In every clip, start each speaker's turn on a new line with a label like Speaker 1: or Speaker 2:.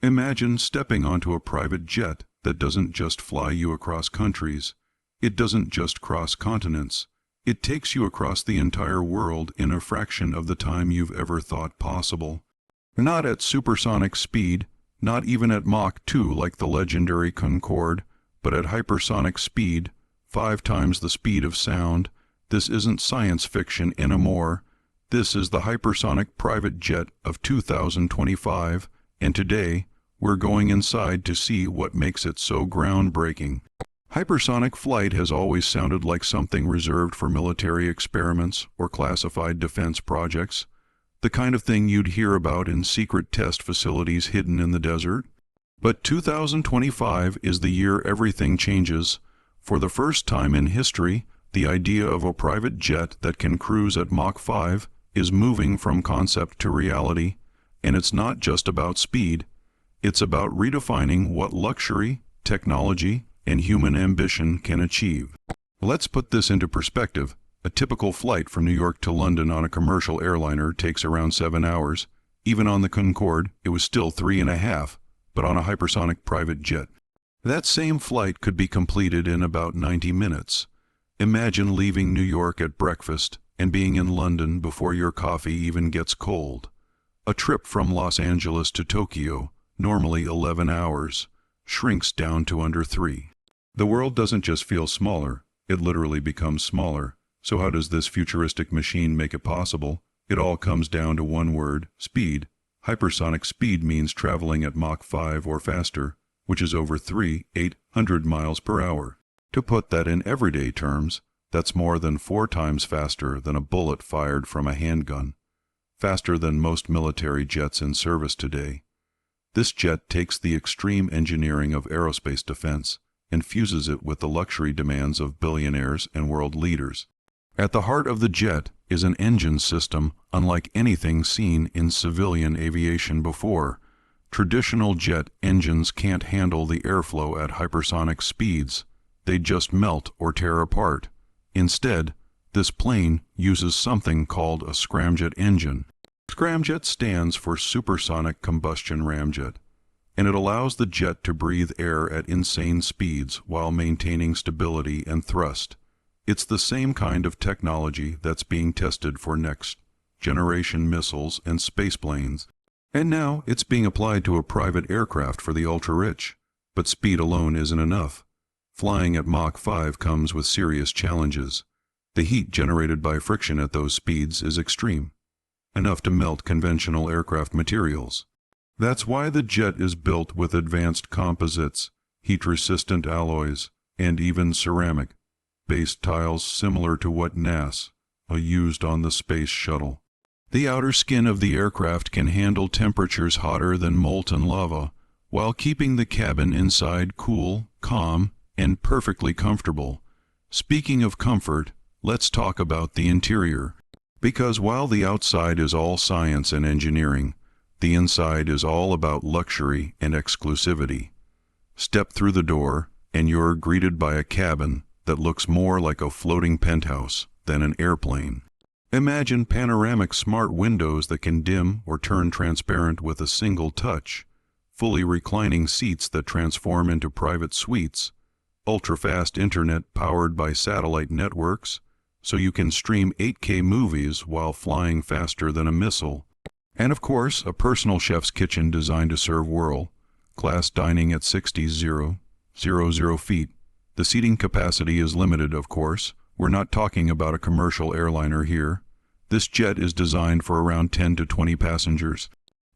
Speaker 1: Imagine stepping onto a private jet that doesn't just fly you across countries. It doesn't just cross continents. It takes you across the entire world in a fraction of the time you've ever thought possible. Not at supersonic speed, not even at Mach 2 like the legendary Concorde, but at hypersonic speed, 5 times the speed of sound. This isn't science fiction anymore. This is the hypersonic private jet of 2025, and today we're going inside to see what makes it so groundbreaking. Hypersonic flight has always sounded like something reserved for military experiments or classified defense projects, the kind of thing you'd hear about in secret test facilities hidden in the desert. But 2025 is the year everything changes. For the first time in history, the idea of a private jet that can cruise at Mach 5 is moving from concept to reality, and it's not just about speed. It's about redefining what luxury, technology, and human ambition can achieve. Let's put this into perspective. A typical flight from New York to London on a commercial airliner takes around 7 hours. Even on the Concorde, it was still 3.5, but on a hypersonic private jet, that same flight could be completed in about 90 minutes. Imagine leaving New York at breakfast and being in London before your coffee even gets cold. A trip from Los Angeles to Tokyo, normally 11 hours, shrinks down to under 3. The world doesn't just feel smaller, it literally becomes smaller. So how does this futuristic machine make it possible? It all comes down to one word: speed. Hypersonic speed means traveling at Mach 5 or faster, which is over 800 miles per hour. To put that in everyday terms, that's more than 4 times faster than a bullet fired from a handgun, faster than most military jets in service today. This jet takes the extreme engineering of aerospace defense and fuses it with the luxury demands of billionaires and world leaders. At the heart of the jet is an engine system unlike anything seen in civilian aviation before. Traditional jet engines can't handle the airflow at hypersonic speeds. They just melt or tear apart. Instead, this plane uses something called a scramjet engine. Scramjet stands for Supersonic Combustion Ramjet, and it allows the jet to breathe air at insane speeds while maintaining stability and thrust. It's the same kind of technology that's being tested for next-generation missiles and spaceplanes. And now it's being applied to a private aircraft for the ultra-rich. But speed alone isn't enough. Flying at Mach 5 comes with serious challenges. The heat generated by friction at those speeds is extreme, enough to melt conventional aircraft materials. That's why the jet is built with advanced composites, heat-resistant alloys, and even ceramic-based tiles similar to what NASA used on the space shuttle. The outer skin of the aircraft can handle temperatures hotter than molten lava, while keeping the cabin inside cool, calm, and perfectly comfortable. Speaking of comfort, let's talk about the interior. Because while the outside is all science and engineering, the inside is all about luxury and exclusivity. Step through the door, and you're greeted by a cabin that looks more like a floating penthouse than an airplane. Imagine panoramic smart windows that can dim or turn transparent with a single touch, fully reclining seats that transform into private suites, ultra-fast internet powered by satellite networks, so you can stream 8K movies while flying faster than a missile. And of course, a personal chef's kitchen designed to serve world-class dining at 60,000 feet. The seating capacity is limited, of course. We're not talking about a commercial airliner here. This jet is designed for around 10 to 20 passengers.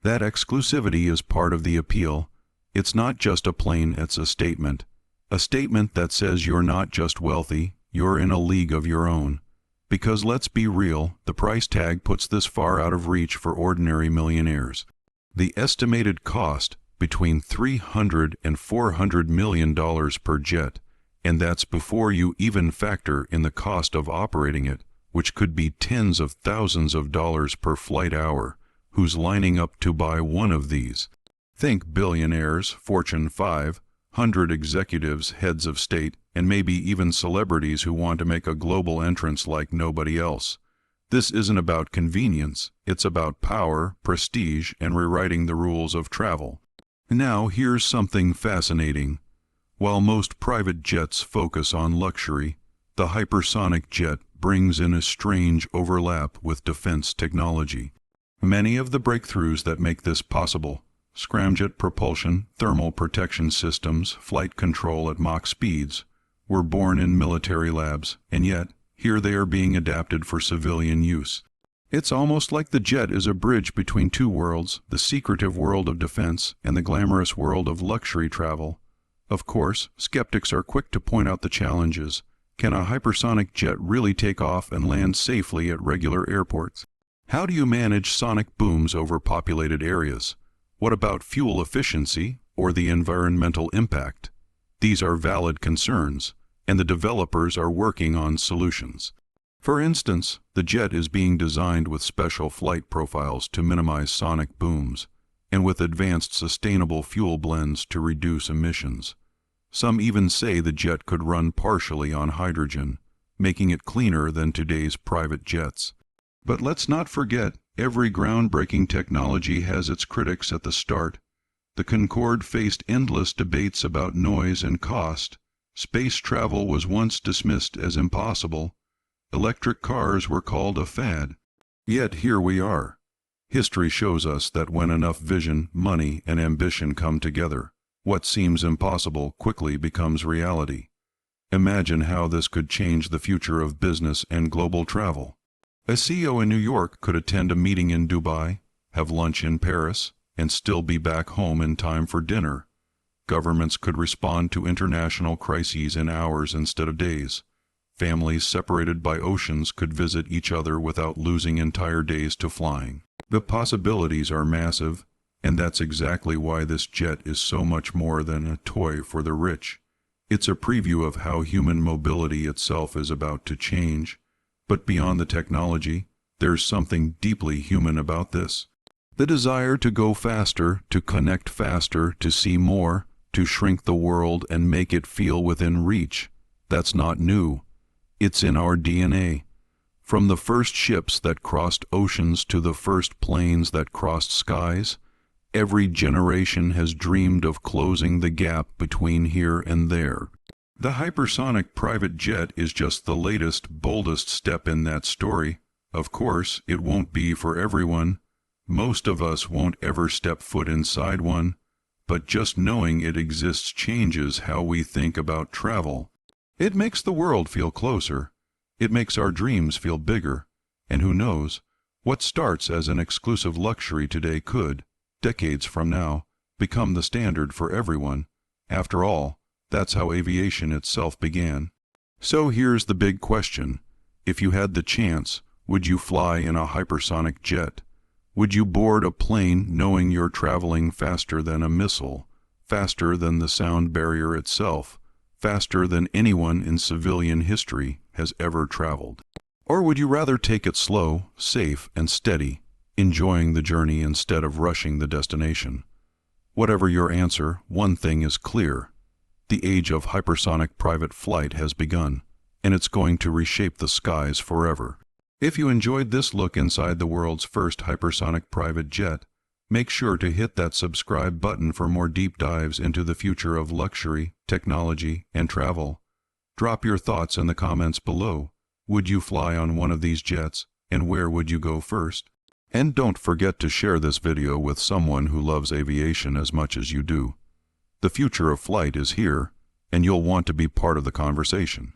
Speaker 1: That exclusivity is part of the appeal. It's not just a plane, it's a statement. A statement that says you're not just wealthy, you're in a league of your own. Because let's be real, the price tag puts this far out of reach for ordinary millionaires. The estimated cost, between $300 and $400 million per jet, and that's before you even factor in the cost of operating it, which could be tens of thousands of dollars per flight hour. Who's lining up to buy one of these? Think billionaires, Fortune 500 executives, heads of state, and maybe even celebrities who want to make a global entrance like nobody else. This isn't about convenience, it's about power, prestige, and rewriting the rules of travel. Now here's something fascinating. While most private jets focus on luxury, the hypersonic jet brings in a strange overlap with defense technology. Many of the breakthroughs that make this possible, scramjet propulsion, thermal protection systems, flight control at Mach speeds, were born in military labs, and yet, here they are being adapted for civilian use. It's almost like the jet is a bridge between two worlds, the secretive world of defense and the glamorous world of luxury travel. Of course, skeptics are quick to point out the challenges. Can a hypersonic jet really take off and land safely at regular airports? How do you manage sonic booms over populated areas? What about fuel efficiency or the environmental impact? These are valid concerns, and the developers are working on solutions. For instance, the jet is being designed with special flight profiles to minimize sonic booms, and with advanced sustainable fuel blends to reduce emissions. Some even say the jet could run partially on hydrogen, making it cleaner than today's private jets. But let's not forget, every groundbreaking technology has its critics at the start. The Concorde faced endless debates about noise and cost. Space travel was once dismissed as impossible. Electric cars were called a fad. Yet here we are. History shows us that when enough vision, money, and ambition come together, what seems impossible quickly becomes reality. Imagine how this could change the future of business and global travel. A CEO in New York could attend a meeting in Dubai, have lunch in Paris, and still be back home in time for dinner. Governments could respond to international crises in hours instead of days. Families separated by oceans could visit each other without losing entire days to flying. The possibilities are massive, and that's exactly why this jet is so much more than a toy for the rich. It's a preview of how human mobility itself is about to change. But beyond the technology, there's something deeply human about this. The desire to go faster, to connect faster, to see more, to shrink the world and make it feel within reach. That's not new. It's in our DNA. From the first ships that crossed oceans to the first planes that crossed skies, every generation has dreamed of closing the gap between here and there. The hypersonic private jet is just the latest, boldest step in that story. Of course, it won't be for everyone. Most of us won't ever step foot inside one, but just knowing it exists changes how we think about travel. It makes the world feel closer. It makes our dreams feel bigger. And who knows, what starts as an exclusive luxury today could, decades from now, become the standard for everyone. After all, that's how aviation itself began. So here's the big question. If you had the chance, would you fly in a hypersonic jet? Would you board a plane knowing you're traveling faster than a missile, faster than the sound barrier itself, faster than anyone in civilian history has ever traveled? Or would you rather take it slow, safe, and steady, enjoying the journey instead of rushing the destination? Whatever your answer, one thing is clear. The age of hypersonic private flight has begun, and it's going to reshape the skies forever. If you enjoyed this look inside the world's first hypersonic private jet, make sure to hit that subscribe button for more deep dives into the future of luxury, technology, and travel. Drop your thoughts in the comments below. Would you fly on one of these jets, and where would you go first? And don't forget to share this video with someone who loves aviation as much as you do. The future of flight is here, and you'll want to be part of the conversation.